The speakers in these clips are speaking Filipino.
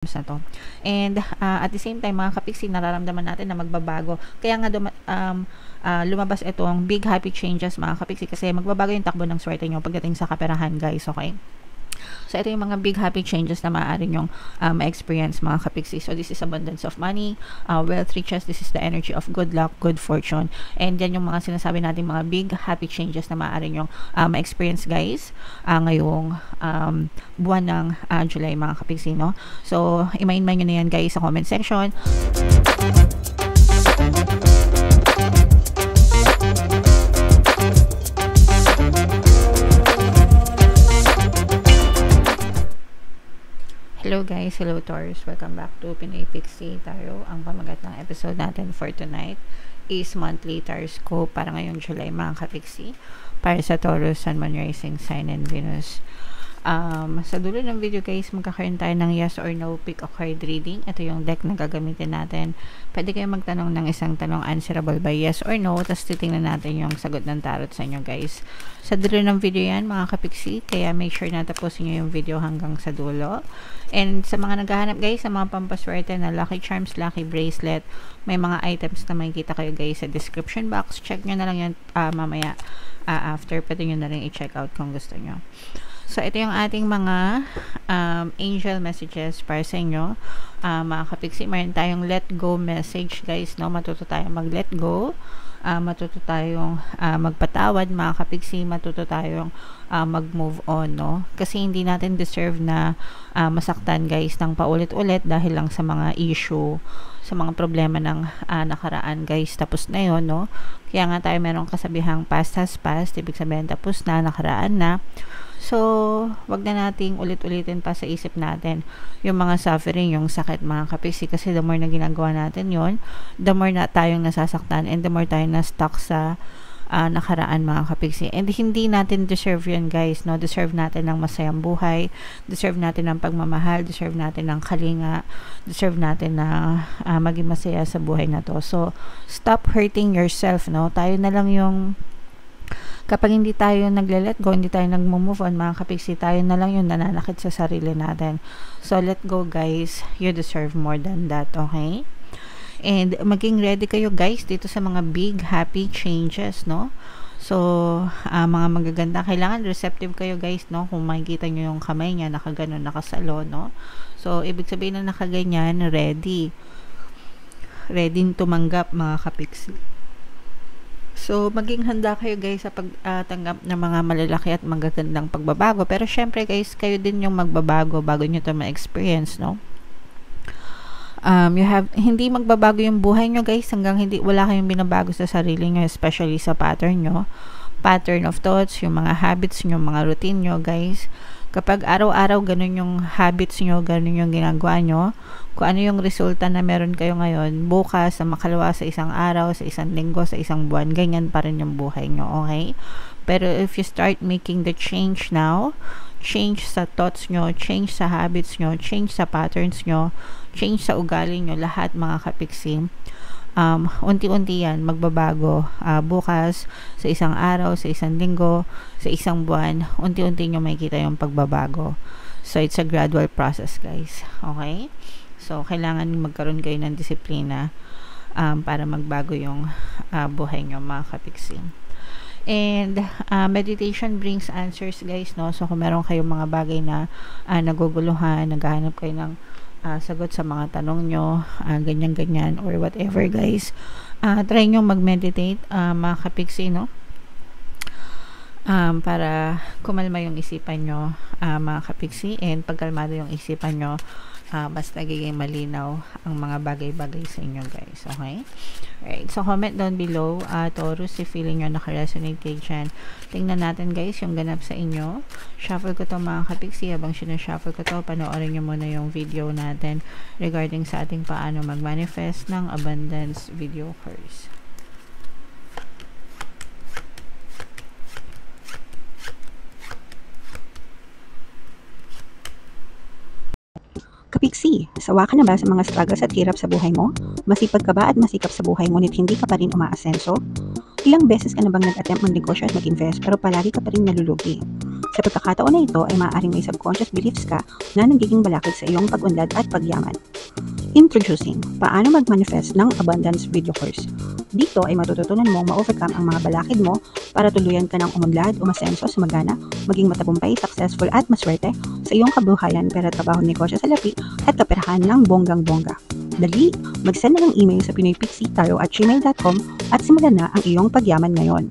na to. And at the same time, mga kapiksi, nararamdaman natin na magbabago. Kaya nga lumabas itong big happy changes, mga kapiksi, kasi magbabago yung takbo ng swerte nyo pagdating sa kaperahan, guys. Okay? So, ito yung mga big happy changes na maaari nyong ma-experience, mga kapiksi. So, this is abundance of money, wealth, riches. This is the energy of good luck, good fortune. And yan yung mga sinasabi natin, mga big happy changes na maaari nyong ma-experience, guys, ngayong buwan ng July, mga kapiksi, no? So, imain-main nyo na yan, guys, sa comment section. Hello guys, hello Taurus, welcome back to Pinoy Pixie Tarot. Ang pamagat ng episode natin for tonight is monthly Taroscope para ngayong July, mga kapiksi, para sa Taurus, Sun, Moon, Rising Sign, and Venus. Sa dulo ng video, guys, magkakaroon tayo ng yes or no pick a card reading. Ito yung deck na gagamitin natin. Pwede kayo magtanong ng isang tanong answerable by yes or no, tapos titingnan natin yung sagot ng tarot sa inyo, guys. Sa dulo ng video yan, mga kapiksi, kaya make sure na tapusin nyo yung video hanggang sa dulo. And sa mga naghahanap, guys, sa mga pampaswerte na lucky charms, lucky bracelet, may mga items na makikita kayo, guys, sa description box. Check nyo na lang yan mamaya after. Pwede nyo na rin i-check out kung gusto nyo. So, ito yung ating mga angel messages para sa inyo. Mga kapiksi, mayroon tayong let go message, guys, no? Matuto tayong mag-let go. Matuto tayong magpatawad, mga kapiksi. Matuto tayong mag-move on, no? Kasi hindi natin deserve na masaktan, guys, ng paulit-ulit dahil lang sa mga issue, sa mga problema ng nakaraan, guys. Tapos na yun, no? Kaya nga tayo merong kasabihang past has passed. Ibig sabihin, tapos na, nakaraan na. So, wag na nating ulit-ulitin pa sa isip natin yung mga suffering, yung sakit, mga kapiksi, kasi the more na ginagawa natin yon, the more na tayong nasasaktan and the more tayong na-stuck sa nakaraan, mga kapiksi. And hindi natin deserve yun, guys, no? Deserve natin ng masayang buhay, deserve natin ng pagmamahal, deserve natin ng kalinga, deserve natin na maging masaya sa buhay na to. So, stop hurting yourself, no? Tayo na lang yung kapag hindi tayo nagle-let go, hindi tayo nag-move on, mga kapiksi, tayo na lang yung nananakit sa sarili natin. So, let go, guys. You deserve more than that, okay? And maging ready kayo, guys, dito sa mga big, happy changes, no? So, mga magaganda, kailangan receptive kayo, guys, no? Kung makikita nyo yung kamay niya, nakaganon, nakasalo, no? So, ibig sabihin na nakaganyan, ready. Ready tumanggap, mga kapiksi. So, maging handa kayo, guys, sa pagtanggap ng mga malalaki at magagandang pagbabago. Pero, syempre, guys, kayo din yung magbabago bago nyo ito ma-experience, no? Hindi magbabago yung buhay nyo, guys, hanggang wala kayong binabago sa sarili nyo, especially sa pattern nyo. Pattern of thoughts, yung mga habits nyo, mga routine nyo, guys. Kapag araw-araw ganun yung habits nyo, ganun yung ginagawa nyo, kung ano yung resulta na meron kayo ngayon, bukas, sa makalawa, sa isang araw, sa isang linggo, sa isang buwan, ganyan pa rin yung buhay nyo, okay? Pero if you start making the change now, change sa thoughts nyo, change sa habits nyo, change sa patterns nyo, change sa ugali nyo, lahat, mga kapiksi, unti-unti yan magbabago. Bukas, sa isang araw, sa isang linggo, sa isang buwan, unti-unti nyo makikita yung pagbabago. So, it's a gradual process, guys. Okay? So, kailangan magkaroon kayo ng disiplina para magbago yung buhay nyo, mga kapiksi. And meditation brings answers, guys, no? So, kung meron kayong mga bagay na naguguluhan, naghahanap kayo ng sagot sa mga tanong nyo, ganyan-ganyan, or whatever, guys, try nyo mag-meditate, mga kapiksi, no? Para kumalma yung isipan nyo, mga kapiksi, and pagkalmado yung isipan nyo, mas nagiging malinaw ang mga bagay-bagay sa inyo, guys. Okay? Alright. So, comment down below, Taurus, if feeling nyo naka-resonate kayo dyan. Tingnan natin, guys, yung ganap sa inyo. Shuffle ko to, mga kapiksi. Habang sinashuffle ko to, panoorin nyo muna yung video natin regarding sa ating paano mag-manifest ng abundance video course. Kapiksi, sawa ka na ba sa mga struggles at hirap sa buhay mo? Masipag ka ba at masikap sa buhay ngunit hindi ka pa rin umaasenso? Ilang beses ka na bang nag-attempt ng negosyo at mag-invest pero palagi ka pa rin nalulugi? Sa pagkakataon na ito ay maaaring may subconscious beliefs ka na nagiging balakid sa iyong pag-unlad at pagyaman. Introducing, paano mag-manifest ng abundance video course. Dito ay matututunan mong ma-overcome ang mga balakid mo para tuluyan ka ng umunlad, umasenso, sumagana, maging matagumpay, successful at maswerte sa iyong kabuhayan, pera, trabaho, negosyo, salapi at kaperahan ng bonggang-bongga. Dali, mag-send na ng email sa pinoypixie@gmail.com at simulan na ang iyong pagyaman ngayon.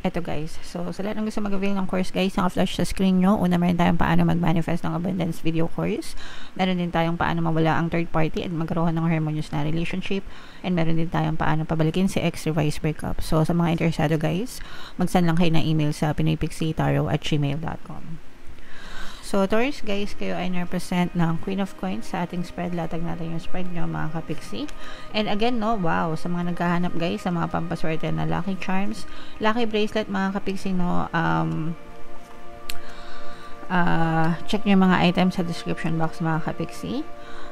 Eto guys, so sa lahat ng gusto mag-avail ng course guys, naka-flash sa screen nyo. Una, meron tayong paano mag-manifest ng abundance video course. Meron din tayong paano mawala ang third party at magkaroon ng harmonious na relationship. And meron din tayong paano pabalikin si ex-revised breakup. So sa mga interesado guys, mag-send lang kayo ng email sa pinoypixie@gmail.com. So, Taurus guys, kayo ay na-represent ng Queen of Coins sa ating spread. Latag natin yung spread nyo, mga kapixie. And again, no, wow, sa mga naghahanap guys, sa mga pampaswerte na lucky charms, lucky bracelet, mga kapixie, no, check nyo yung mga items sa description box, mga kapixie.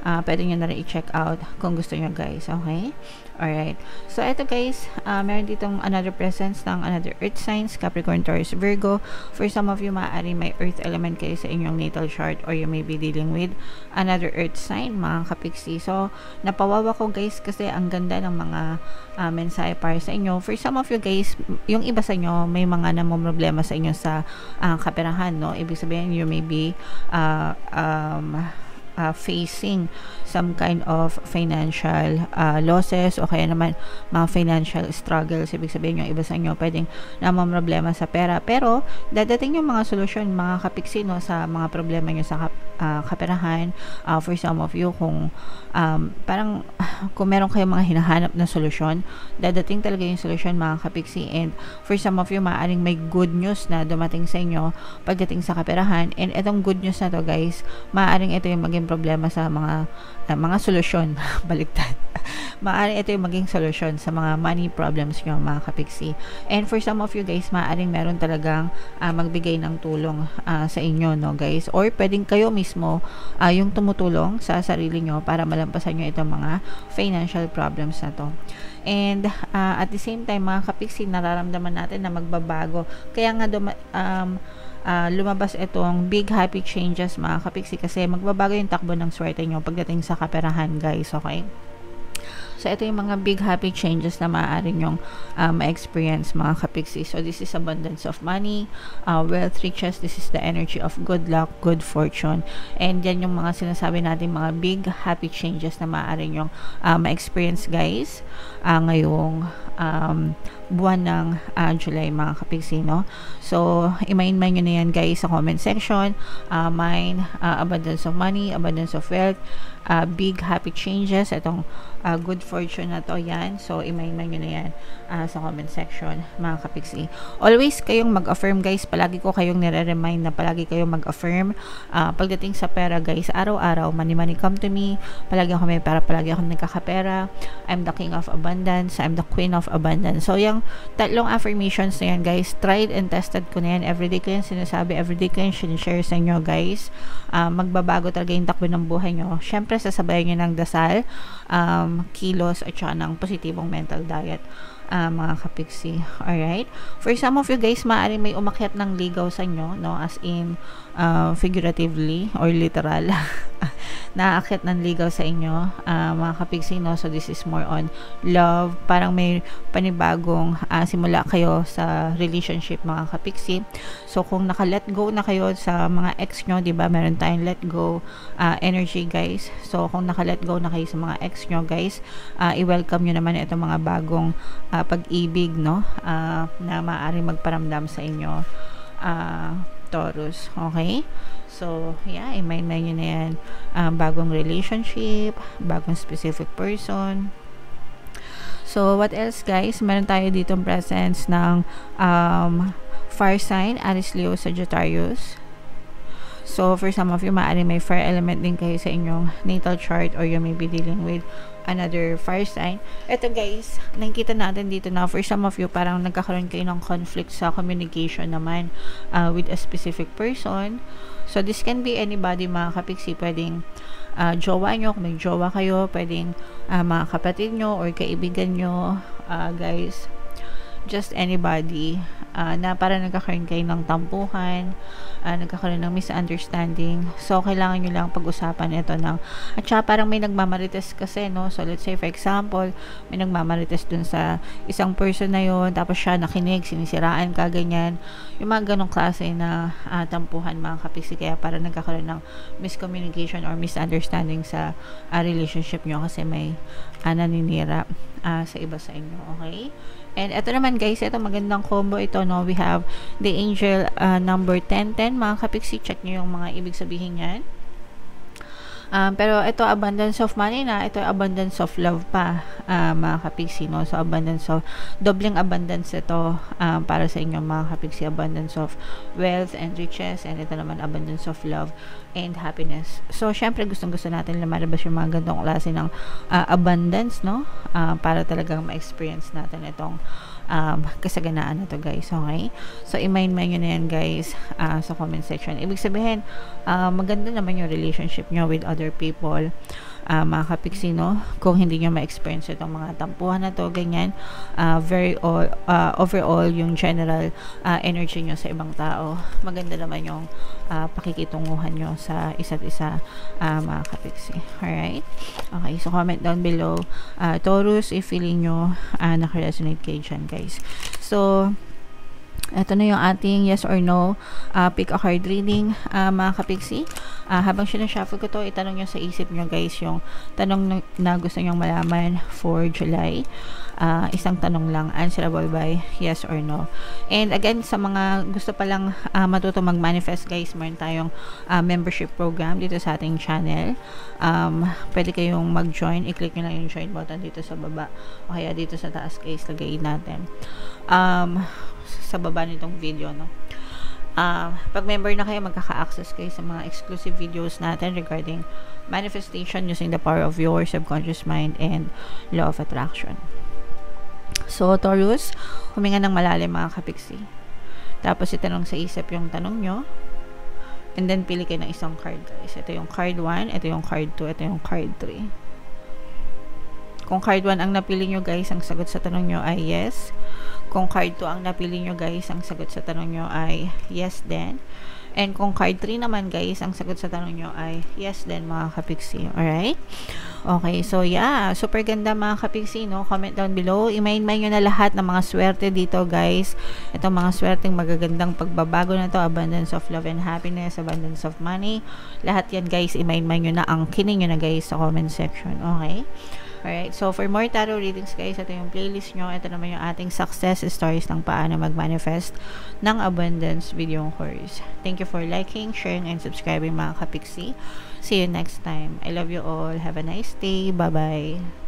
Pwede nyo na rin i-check out kung gusto nyo guys, okay? Alright. So, ito guys, meron ditong another presence ng another earth signs, Capricorn, Taurus, Virgo. For some of you, maaari may earth element kayo sa inyong natal chart or you may be dealing with another earth sign, mga kapixie. So, napawawa ko guys kasi ang ganda ng mga mensahe para sa inyo. For some of you guys, yung iba sa inyo, may mga namumroblema sa inyo sa kaperahan, no? Ibig sabihin, you may be facing some kind of financial losses o kaya naman mga financial struggles. Ibig sabihin yung iba sa inyo pwedeng namamroblema sa pera, pero dadating yung mga solusyon, mga kapixie, no, sa mga problema nyo sa kaperahan. For some of you, kung parang kung meron kayong mga hinahanap na solusyon, dadating talaga yung solusyon, mga kapixie. And for some of you, maaaring may good news na dumating sa inyo pagdating sa kaperahan. And itong good news na to guys, maaaring ito yung maging problema sa mga solusyon. Baliktad. Maaaring ito yung maging solusyon sa mga money problems nyo, mga kapixie. And for some of you guys, maaaring meron talagang magbigay ng tulong sa inyo, no guys, or pwedeng kayo mismo yung tumutulong sa sarili nyo para malampasan nyo itong mga financial problems na to. And at the same time, mga kapixie, nararamdaman natin na magbabago. Kaya nga lumabas itong big happy changes, mga kapixie, kasi magbabago yung takbo ng swerte nyo pagdating sa kaperahan guys, okay? So, ito yung mga big happy changes na maaari nyong ma-experience, mga kapixie. So, this is abundance of money, wealth, riches. This is the energy of good luck, good fortune. And yan yung mga sinasabi natin, mga big happy changes na maaari nyong ma-experience, guys, ngayong buwan ng July, mga kapixie, no? So, i-mind nyo na yan, guys, sa comment section. Abundance of money, abundance of wealth, big happy changes, itong good fortune na to, yan. So, i-mind nyo na yan sa comment section, mga kapixie. Always kayong mag-affirm, guys. Palagi ko kayong nire-remind na palagi kayong mag-affirm. Pagdating sa pera, guys, araw-araw, money, money come to me. Palagi ako may pera, palagi ako nagkakapera. I'm the king of abundance. I'm the queen of abundance. So, yung tatlong affirmations na yan, guys, tried and tested ko na yan. Everyday ko yan sinasabi, everyday ko yan sinishare sa inyo, guys. Magbabago talaga yung takbo ng buhay nyo. Syempre, sasabayan nyo ng dasal, kilos, at saka ng positibong mental diet, mga kapixie. Alright? For some of you guys, maaari may umakyat ng ligaw sa inyo, no? As in, figuratively or literal. Naakyat ng ligaw sa inyo, mga kapixie, no? So, this is more on love. Parang may panibagong simula kayo sa relationship, mga kapixie. So, kung naka-let go na kayo sa mga ex nyo, diba? Meron tayong let go energy, guys. So, kung naka-let go na kayo sa mga ex nyo, guys, i-welcome nyo naman itong mga bagong pag-ibig, no? Na maaari magparamdam sa inyo, Taurus. Okay? So, yeah, i-mind nyo na yan. Bagong relationship, bagong specific person. So, what else, guys? Meron tayo ditong presence ng fire sign, Aries, Leo, Sagittarius. So, for some of you, maaari may fire element din kayo sa inyong natal chart or you may be dealing with another fire sign. Ito, guys, nakikita natin dito na for some of you, parang nagkakaroon kayo ng conflict sa communication naman with a specific person. So, this can be anybody, mga kapixie. Pwedeng jowa nyo, kung may jowa kayo, pwedeng mga kapatid nyo or kaibigan nyo, guys. Just anybody. na parang nagkakaroon kayo ng tampuhan, nagkakaroon ng misunderstanding. So, kailangan nyo lang pag-usapan ito ng, at saka parang may nagmamarites kasi, no? So, let's say, for example, may nagmamarites dun sa isang person na yon, tapos siya nakinig, sinisiraan ka, ganyan. Yung mga ganong klase na tampuhan, mga kapiksi, kaya parang nagkakaroon ng miscommunication or misunderstanding sa relationship nyo kasi may naninira sa iba sa inyo, okay? And ito naman guys, ito magandang combo ito, no? We have the angel number 1010, mga kapiksi, check nyo yung mga ibig sabihin yan. Pero ito abundance of money na, ito abundance of love pa, mga kapiksi, no? So abundance of, dobleng abundance ito para sa inyo mga kapiksi, abundance of wealth and riches, and ito naman abundance of love and happiness. So syempre gustong-gusto natin lumalabas yung mga gandong klase ng abundance, no? Para talagang ma-experience natin itong kasaganaan na to guys, okay? So i-mind nyo na yan guys sa comment section. Ibig sabihin maganda naman yung relationship nyo with other people, mga kapiksi, no? Kung hindi nyo ma-experience itong mga tampuhan na to, ganyan, overall yung general energy nyo sa ibang tao, maganda naman yung pakikitunguhan nyo sa isa't isa, mga kapiksi. Alright? Okay, so comment down below, Taurus, if feeling nyo naka-resonate kayo dyan guys. So ito na yung ating yes or no pick a card reading, mga kapiksi. Habang sinashuffle ko to, itanong nyo sa isip nyo guys yung tanong na gusto nyong malaman for July. Isang tanong lang, answerable by yes or no. And again, sa mga gusto palang matuto mag-manifest guys, meron tayong membership program dito sa ating channel. Pwede kayong mag-join, i-click nyo lang yung join button dito sa baba o kaya dito sa taas guys, lagayin natin sa baba nitong video, no? Pag member na kayo, magkaka-access kayo sa mga exclusive videos natin regarding manifestation using the power of your subconscious mind and law of attraction. So, Taurus, huminga ng malalim mga kapiksi. Tapos, itanong sa isip yung tanong nyo. And then, pili kayo ng isang card, guys. Ito yung card 1, ito yung card 2, ito yung card 3. Kung card 1 ang napili nyo, guys, ang sagot sa tanong nyo ay yes. Kung card 2 ang napili nyo, guys, ang sagot sa tanong nyo ay yes din. And kung card 3 naman, guys, ang sagot sa tanong nyo ay yes din, mga kapiksi. Alright? Okay, so yeah, super ganda mga kapiksi, no? Comment down below. I-mind nyo na lahat ng mga swerte dito, guys. Itong mga swerteng magagandang pagbabago na to, abundance of love and happiness, abundance of money. Lahat yan, guys, i-mind nyo na, angkinin nyo na, guys, sa comment section. Okay? Alright, so for more tarot readings guys, ito yung playlist nyo. Ito naman yung ating success stories ng paano mag-manifest ng abundance video course. Thank you for liking, sharing, and subscribing mga kapiksi. See you next time. I love you all. Have a nice day. Bye-bye.